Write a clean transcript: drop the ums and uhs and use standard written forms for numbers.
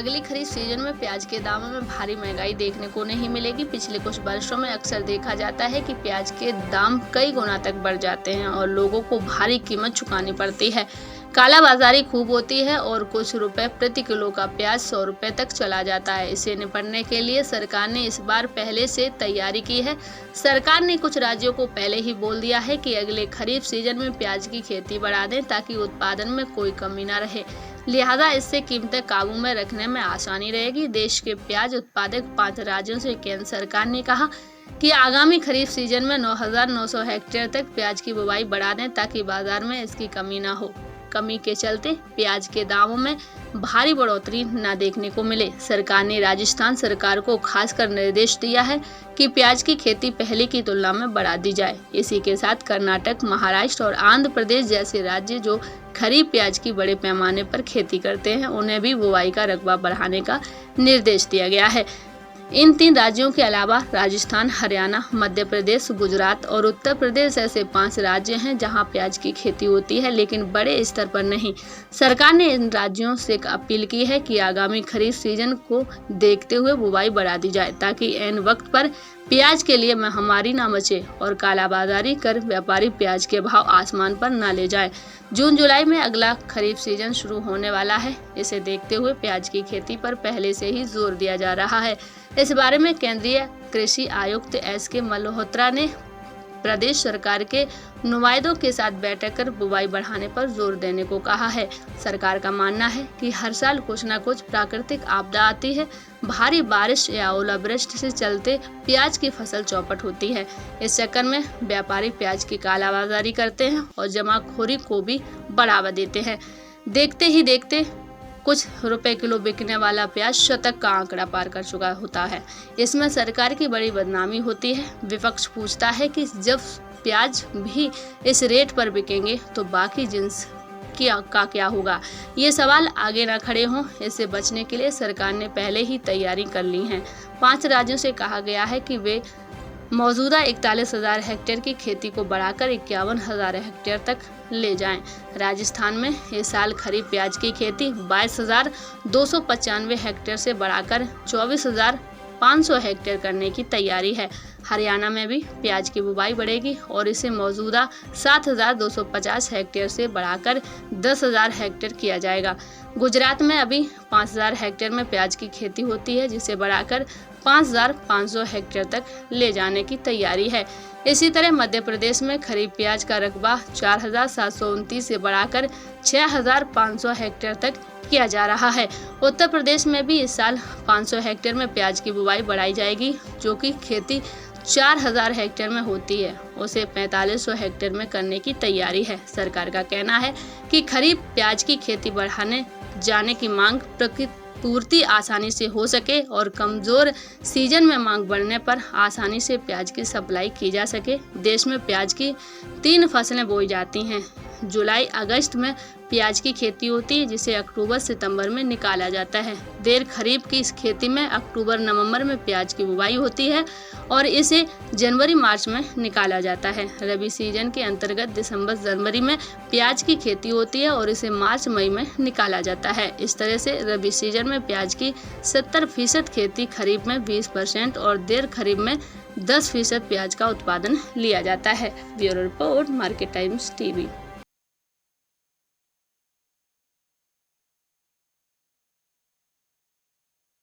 अगली खरीफ सीजन में प्याज के दामों में भारी महंगाई देखने को नहीं मिलेगी। पिछले कुछ वर्षों में अक्सर देखा जाता है कि प्याज के दाम कई गुना तक बढ़ जाते हैं और लोगों को भारी कीमत चुकानी पड़ती है। कालाबाजारी खूब होती है और कुछ रुपए प्रति किलो का प्याज 100 रुपए तक चला जाता है। इसे निपटने के लिए सरकार ने इस बार पहले से तैयारी की है। सरकार ने कुछ राज्यों को पहले ही बोल दिया है कि अगले खरीफ सीजन में प्याज की खेती बढ़ा दें ताकि उत्पादन में कोई कमी न रहे। लिहाजा इससे कीमतें काबू में रखने में आसानी रहेगी। देश के प्याज उत्पादक 5 राज्यों से केंद्र सरकार ने कहा कि आगामी खरीफ सीजन में 9,900 हेक्टेयर तक प्याज की बुवाई बढ़ा दें ताकि बाजार में इसकी कमी न हो। कमी के चलते प्याज के दामों में भारी बढ़ोतरी न देखने को मिले। सरकार ने राजस्थान सरकार को खासकर निर्देश दिया है कि प्याज की खेती पहले की तुलना में बढ़ा दी जाए। इसी के साथ कर्नाटक, महाराष्ट्र और आंध्र प्रदेश जैसे राज्य जो खरीफ प्याज की बड़े पैमाने पर खेती करते हैं, उन्हें भी बुवाई का रकबा बढ़ाने का निर्देश दिया गया है। इन 3 राज्यों के अलावा राजस्थान, हरियाणा, मध्य प्रदेश, गुजरात और उत्तर प्रदेश ऐसे 5 राज्य हैं जहां प्याज की खेती होती है, लेकिन बड़े स्तर पर नहीं। सरकार ने इन राज्यों से अपील की है कि आगामी खरीफ सीजन को देखते हुए बुवाई बढ़ा दी जाए ताकि ऐन वक्त पर प्याज के लिए महामारी न मचे और कालाबाजारी कर व्यापारी प्याज के भाव आसमान पर न ले जाए। जून जुलाई में अगला खरीफ सीजन शुरू होने वाला है। इसे देखते हुए प्याज की खेती पर पहले से ही जोर दिया जा रहा है। इस बारे में केंद्रीय कृषि आयुक्त SK मल्होत्रा ने प्रदेश सरकार के नुमाइंदों के साथ बैठक कर बुवाई बढ़ाने पर जोर देने को कहा है। सरकार का मानना है कि हर साल कुछ न कुछ प्राकृतिक आपदा आती है। भारी बारिश या ओलावृष्टि से चलते प्याज की फसल चौपट होती है। इस चक्कर में व्यापारी प्याज की कालाबाजारी करते हैं और जमाखोरी को भी बढ़ावा देते हैं। देखते ही देखते कुछ रुपए किलो बिकने वाला प्याज शतक का आंकड़ा पार कर चुका होता है। इसमें सरकार की बड़ी बदनामी होती है। विपक्ष पूछता है कि जब प्याज भी इस रेट पर बिकेंगे तो बाकी जिन्स का क्या होगा। ये सवाल आगे ना खड़े हों, इससे बचने के लिए सरकार ने पहले ही तैयारी कर ली है। 5 राज्यों से कहा गया है कि वे मौजूदा 41,000 हेक्टेयर की खेती को बढ़ाकर 51,000 हेक्टेयर तक ले जाएं। राजस्थान में इस साल खरीफ प्याज की खेती 22,295 हेक्टेयर से बढ़ाकर 24,500 हेक्टेयर करने की तैयारी है। हरियाणा में भी प्याज की बुवाई बढ़ेगी और इसे मौजूदा 7,250 हेक्टेयर से बढ़ाकर 10,000 हेक्टेयर किया जाएगा। गुजरात में अभी 5,000 हेक्टेयर में प्याज की खेती होती है, जिसे बढ़ाकर 5,500 हेक्टेयर तक ले जाने की तैयारी है। इसी तरह मध्य प्रदेश में खरीफ प्याज का रकबा 4,729 से बढ़ाकर 6,500 हेक्टेयर तक किया जा रहा है। उत्तर प्रदेश में भी इस साल 500 हेक्टेयर में प्याज की बुवाई बढ़ाई जाएगी, जो कि खेती 4,000 हेक्टेयर में होती है, उसे 4,500 हेक्टेयर में करने की तैयारी है। सरकार का कहना है कि खरीफ प्याज की खेती बढ़ाने जाने की मांग पूर्ति आसानी से हो सके और कमजोर सीजन में मांग बढ़ने पर आसानी से प्याज की सप्लाई की जा सके। देश में प्याज की 3 फसलें बोई जाती हैं। जुलाई अगस्त में प्याज की खेती होती है, जिसे अक्टूबर सितंबर में निकाला जाता है। देर खरीफ की इस खेती में अक्टूबर नवंबर में प्याज की बुवाई होती है और इसे जनवरी मार्च में निकाला जाता है। रबी सीजन के अंतर्गत दिसंबर जनवरी में प्याज की खेती होती है और इसे मार्च मई में निकाला जाता है। इस तरह से रबी सीजन में प्याज की 70% खेती, खरीफ में 20% और देर खरीफ में 10% प्याज का उत्पादन लिया जाता है। Bureau report, market times TV.